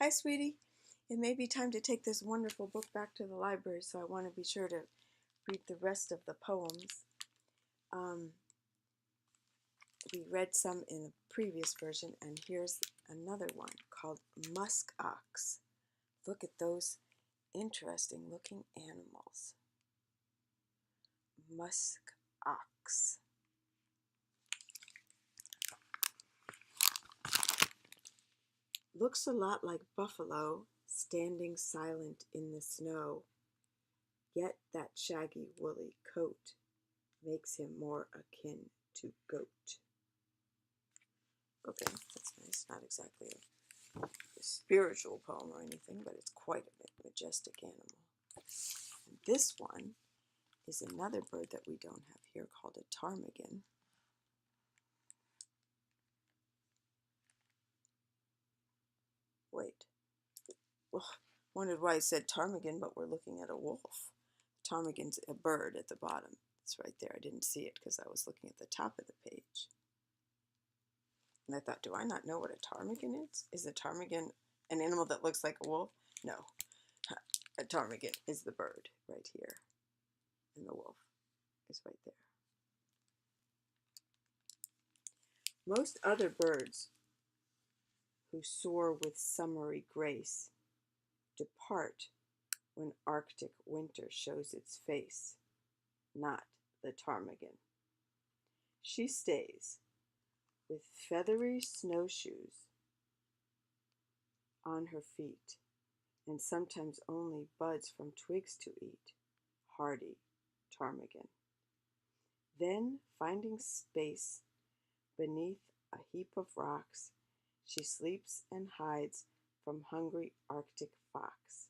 Hi, sweetie. It may be time to take this wonderful book back to the library, so I want to be sure to read the rest of the poems. We read some in the previous version, and here's another one called Musk Ox. Look at those interesting looking animals. Musk Ox. Looks a lot like buffalo, standing silent in the snow. Yet that shaggy woolly coat makes him more akin to goat. Okay, that's nice. Not exactly a spiritual poem or anything, but it's quite a majestic animal. And this one is another bird that we don't have here called a ptarmigan. Wait. Well, wondered why I said ptarmigan, but we're looking at a wolf. Ptarmigan's a bird at the bottom. It's right there. I didn't see it because I was looking at the top of the page. And I thought, do I not know what a ptarmigan is? Is a ptarmigan an animal that looks like a wolf? No. A ptarmigan is the bird right here. And the wolf is right there. Most other birds who soar with summery grace depart when Arctic winter shows its face, not the ptarmigan. She stays with feathery snowshoes on her feet, and sometimes only buds from twigs to eat, hardy ptarmigan. Then, finding space beneath a heap of rocks, she sleeps and hides from hungry Arctic fox.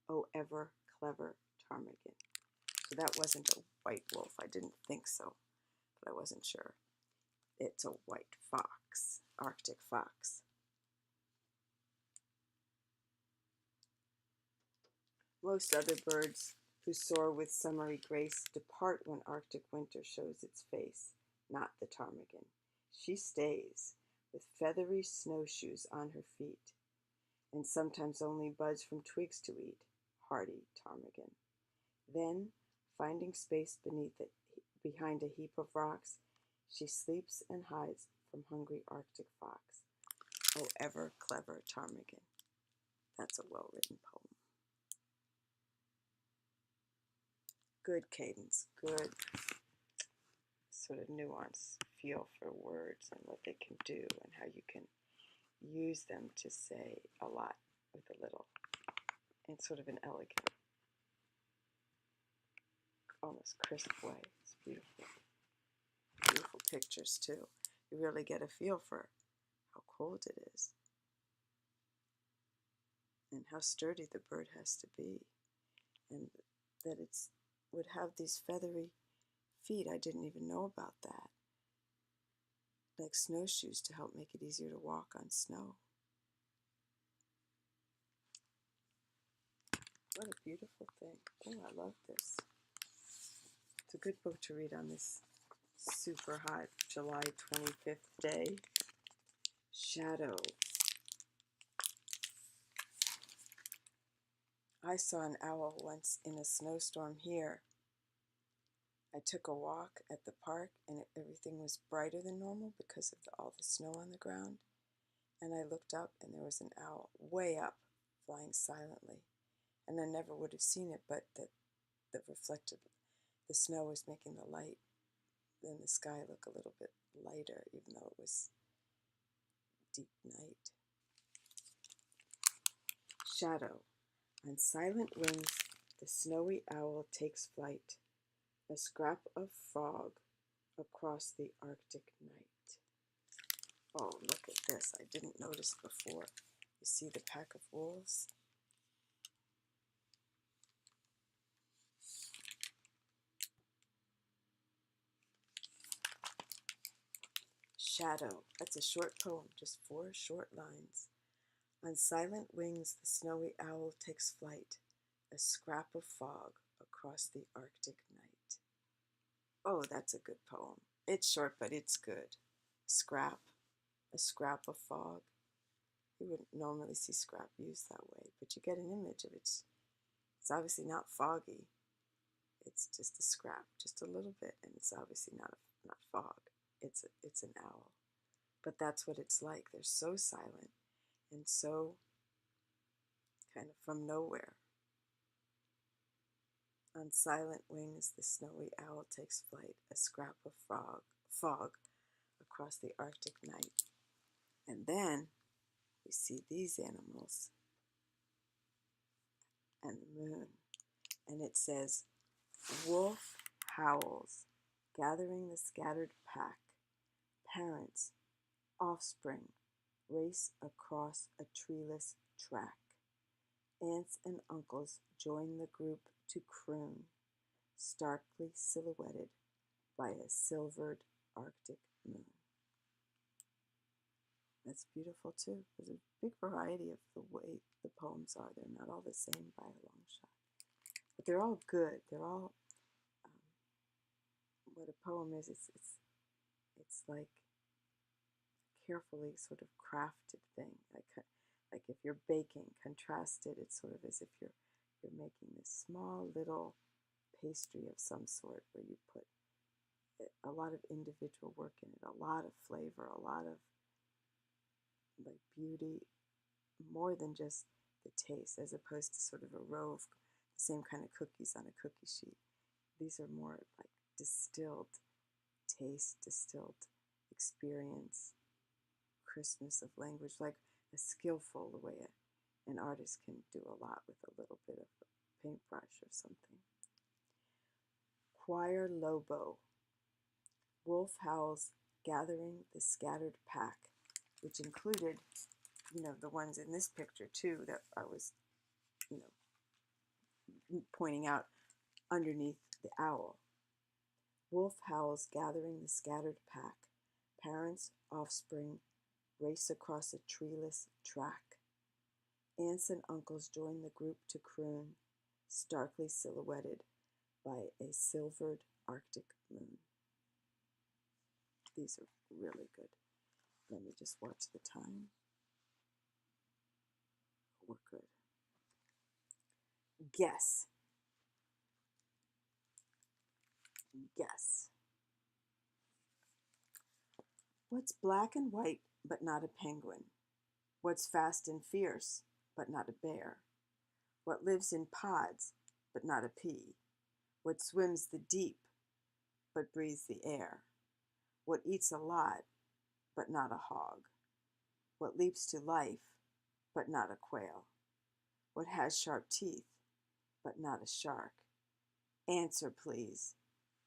Oh, ever clever ptarmigan. So that wasn't a white wolf. I didn't think so, but I wasn't sure. It's a white fox, Arctic fox. Most other birds who soar with summery grace depart when Arctic winter shows its face, not the ptarmigan. She stays with feathery snowshoes on her feet, and sometimes only buds from twigs to eat, hardy ptarmigan. Then, finding space behind a heap of rocks, she sleeps and hides from hungry Arctic fox. Oh, ever clever ptarmigan. That's a well-written poem. Good cadence, good sort of nuanced feel for words and what they can do and how you can use them to say a lot with a little in sort of an elegant, almost crisp way. It's beautiful. Beautiful pictures too. You really get a feel for how cold it is and how sturdy the bird has to be, and that it's would have these feathery feet. I didn't even know about that. Like snowshoes to help make it easier to walk on snow. What a beautiful thing. Oh, I love this. It's a good book to read on this super hot July 25th day. Shadow. I saw an owl once in a snowstorm here. I took a walk at the park and everything was brighter than normal because of all the snow on the ground. And I looked up and there was an owl way up, flying silently. And I never would have seen it, but the reflected, the snow was making the light in the sky look a little bit lighter, even though it was deep night. Shadow. On silent wings, the snowy owl takes flight, a scrap of fog across the Arctic night. Oh, look at this. I didn't notice before. You see the pack of wolves? Shadow. That's a short poem, just 4 short lines. On silent wings, the snowy owl takes flight, a scrap of fog across the Arctic night. Oh, that's a good poem. It's short, but it's good. A scrap of fog. You wouldn't normally see scrap used that way, but you get an image of it. It's obviously not foggy. It's just a scrap, just a little bit, and it's obviously not fog. It's an owl. But that's what it's like. They're so silent and so kind of from nowhere. On silent wings, the snowy owl takes flight, a scrap of fog across the Arctic night. And then we see these animals and the moon. And it says, wolf howls, gathering the scattered pack. Parents, offspring, race across a treeless track. Aunts and uncles join the group to croon, starkly silhouetted by a silvered Arctic moon. That's beautiful too. There's a big variety of the way the poems are. They're not all the same by a long shot. But they're all good. They're all, what a poem is, it's like a carefully sort of crafted thing. Like if you're baking, contrasted, it's sort of as if you're making this small little pastry of some sort where you put a lot of individual work in it, a lot of flavor, a lot of like beauty, more than just the taste, as opposed to sort of a row of the same kind of cookies on a cookie sheet. These are more like distilled taste, distilled experience, crispness of language, like a skillful, the way an artist can do a lot with a little bit of a paintbrush or something. Choir Lobo, wolf howls gathering the scattered pack, which included, the ones in this picture too that I was, pointing out underneath the owl. Wolf howls gathering the scattered pack. Parents, offspring, race across a treeless track. Aunts and uncles join the group to croon, starkly silhouetted by a silvered Arctic moon. These are really good. Let me just watch the time. We're good. Guess. What's black and white but not a penguin? What's fast and fierce but not a bear? What lives in pods but not a pea? What swims the deep but breathes the air? What eats a lot but not a hog? What leaps to life but not a quail? What has sharp teeth but not a shark? Answer, please.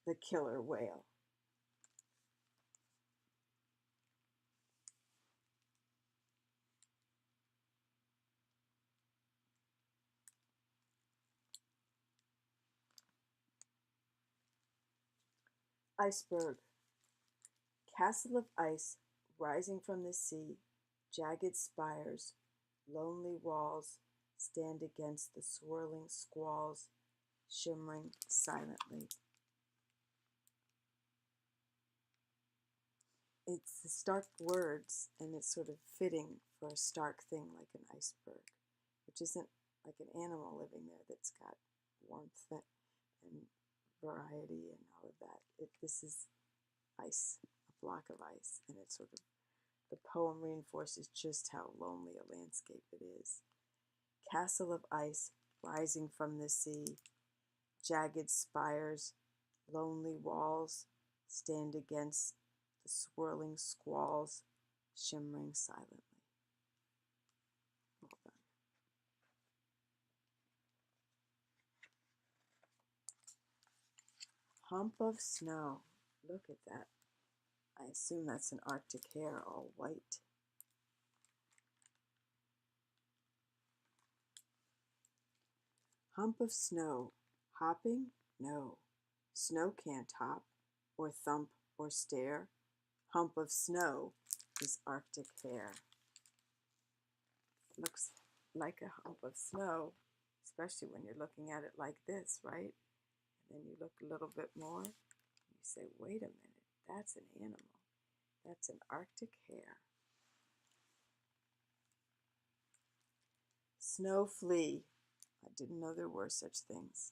The killer whale. Iceberg. Castle of ice rising from the sea, jagged spires, lonely walls stand against the swirling squalls, shimmering silently. It's the stark words, and it's sort of fitting for a stark thing like an iceberg, which isn't like an animal living there that's got warmth and variety and all of that. This is ice, a block of ice, and it's sort of, the poem reinforces just how lonely a landscape it is. Castle of ice rising from the sea, jagged spires, lonely walls stand against the swirling squalls, shimmering silently. Well done. Hump of snow. Look at that. I assume that's an Arctic hare, all white. Hump of snow. Hopping? No. Snow can't hop, or thump, or stare. Hump of snow is Arctic hare. Looks like a hump of snow, especially when you're looking at it like this, right? And then you look a little bit more, and you say, wait a minute, that's an animal. That's an Arctic hare. Snow flea. I didn't know there were such things,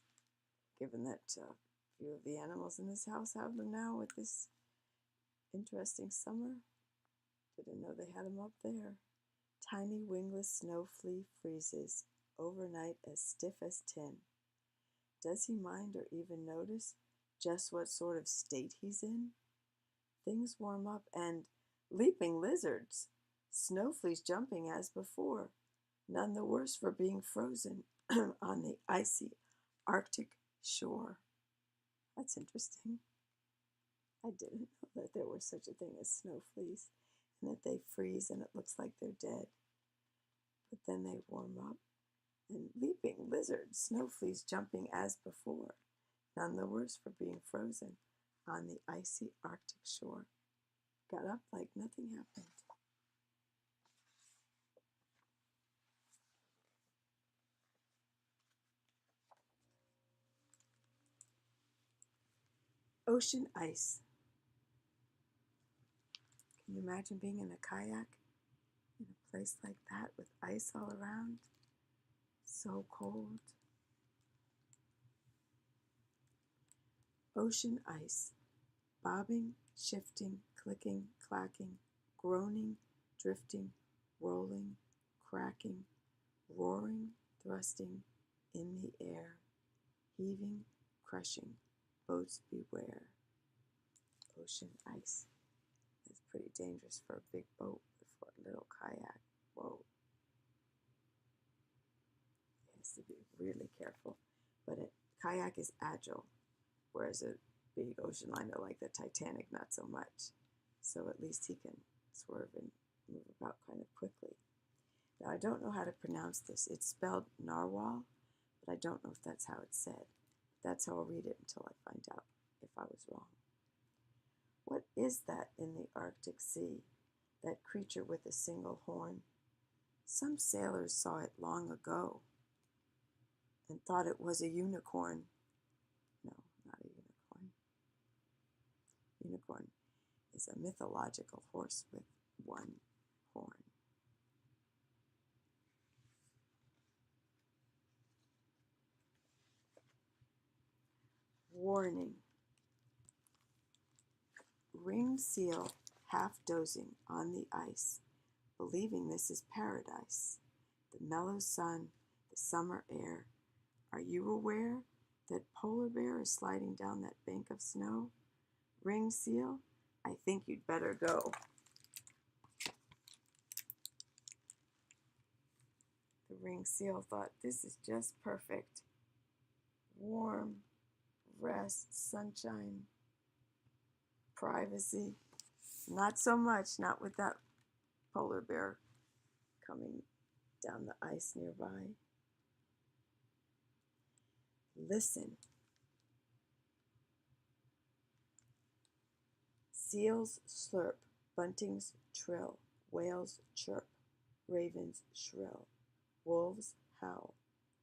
given that a few of the animals in this house have them now with this interesting summer. Didn't know they had them up there. Tiny wingless snow flea freezes overnight as stiff as tin. Does he mind or even notice just what sort of state he's in? Things warm up and leaping lizards, snow fleas jumping as before, none the worse for being frozen on the icy Arctic shore. That's interesting. I didn't know that there was such a thing as snow fleas and that they freeze and it looks like they're dead. But then they warm up and leaping lizards, snow fleas jumping as before, none the worse for being frozen on the icy Arctic shore. Got up like nothing happened. Ocean ice. Can you imagine being in a kayak in a place like that with ice all around? So cold. Ocean ice. Bobbing, shifting, clicking, clacking, groaning, drifting, rolling, cracking, roaring, thrusting in the air, heaving, crushing, boats beware. Ocean ice. It's pretty dangerous for a big boat, for a little kayak. Whoa. It has to be really careful. But a kayak is agile, whereas a big ocean liner like the Titanic, not so much. So at least he can swerve and move about kind of quickly. Now I don't know how to pronounce this. It's spelled narwhal, but I don't know if that's how it's said. That's how I'll read it until I find out if I was wrong. What is that in the Arctic Sea, that creature with a single horn? Some sailors saw it long ago and thought it was a unicorn. No, not a unicorn. Unicorn is a mythological horse with one horn. Warning. Ringed seal half dozing on the ice, believing this is paradise. The mellow sun, the summer air. Are you aware that polar bear is sliding down that bank of snow? Ringed seal, I think you'd better go. The ringed seal thought, this is just perfect. Warm, rest, sunshine, privacy. Not so much, not with that polar bear coming down the ice nearby. Listen. Seals slurp, buntings trill, whales chirp, ravens shrill, wolves howl,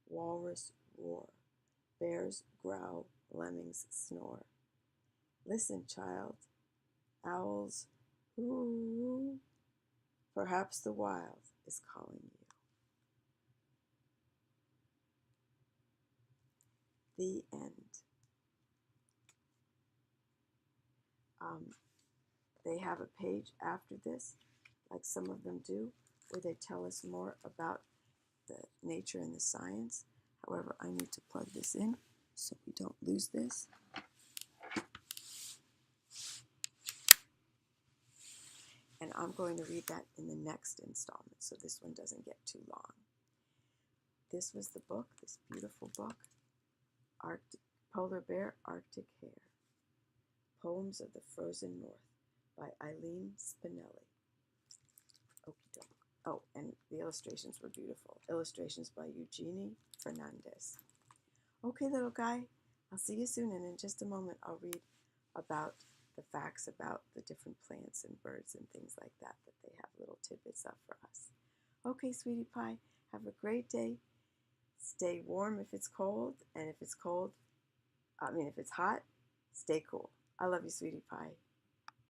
walrus roar, bears growl, lemmings snore. Listen, child, owls hoo, perhaps the wild is calling you. The end. They have a page after this, like some of them do, where they tell us more about the nature and the science. However, I need to plug this in so we don't lose this. And I'm going to read that in the next installment, so this one doesn't get too long. This was the book, this beautiful book, Polar Bear, Arctic Hare, Poems of the Frozen North by Eileen Spinelli. Okie doke. Oh, and the illustrations were beautiful. Illustrations by Eugenie Fernandes. Okay, little guy, I'll see you soon, and in just a moment I'll read about the facts about the different plants and birds and things like that they have little tidbits of for us. Okay, sweetie pie, have a great day. Stay warm if it's cold, and if it's hot, stay cool. I love you, sweetie pie.